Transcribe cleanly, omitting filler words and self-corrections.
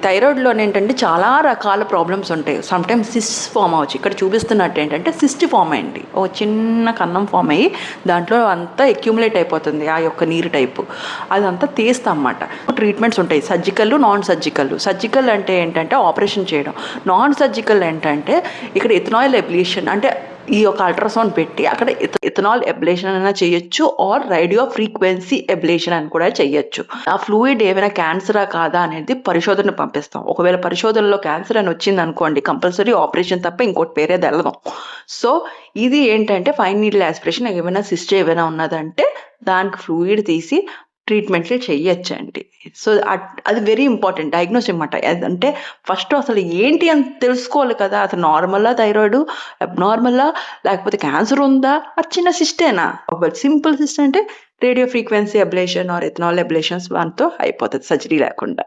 థైరాయిడ్‌లోనే ఏంటంటే చాలా రకాల ప్రాబ్లమ్స్ ఉంటాయి. సమ్‌టైమ్స్ సిస్ట్స్ ఫార్మ్ అవ్వచ్చు. ఇక్కడ చూపిస్తున్నట్టు ఏంటంటే సిస్ట్ ఫార్మ్ అయింది. ఓ చిన్న కన్నం ఫార్మ్ అయ్యి దాంట్లో అంతా అక్యుములేట్ అయిపోతుంది. ఆ యొక్క నీరు టైపు. అదంతా తీస్తామన్నమాట. ట్రీట్మెంట్స్ ఉంటాయి. Surgical, non surgical. సర్జికల్ అంటే ఏంటంటే ఆపరేషన్ చేయడం. నాన్ సర్జికల్ ఏంటంటే ఇక్కడ ఇథనాయిల్ అబ్లేషన్ అంటే ఈ యొక్క అల్ట్రాసౌండ్ పెట్టి అక్కడ ఇథనాల్ అబ్లేషన్ అయినా చేయొచ్చు ఆర్ రేడియో ఫ్రీక్వెన్సీ అబ్లేషన్ అని కూడా చేయొచ్చు. ఆ ఫ్లూయిడ్ ఏమైనా క్యాన్సరా కాదా అనేది పరిశోధన పంపిస్తాం. ఒకవేళ పరిశోధనలో క్యాన్సర్ అని వచ్చింది అనుకోండి, కంపల్సరీ ఆపరేషన్ తప్ప ఇంకోటి వేరేది వెళ్ళదాం. సో ఇది ఏంటంటే ఫైన్ నీడిల్ యాస్పిరేషన్ ఏమైనా సిస్ట్ ఏమైనా ఉన్నదంటే దానికి ఫ్లూయిడ్ తీసి ట్రీట్మెంట్లు చెయ్యొచ్చండి. సో అది వెరీ ఇంపార్టెంట్ డయాగ్నోస్ అనమాట. అంటే ఫస్ట్ అసలు ఏంటి అని తెలుసుకోవాలి కదా. అసలు నార్మలా థైరాయిడ్, అబ్నార్మలా, లేకపోతే క్యాన్సర్ ఉందా, అది చిన్న సిస్టేనా. ఒక సింపుల్ సిస్ట్ అంటే radio frequency ablation or ethanol ablations దాంతో అయిపోతుంది సర్జరీ లేకుండా.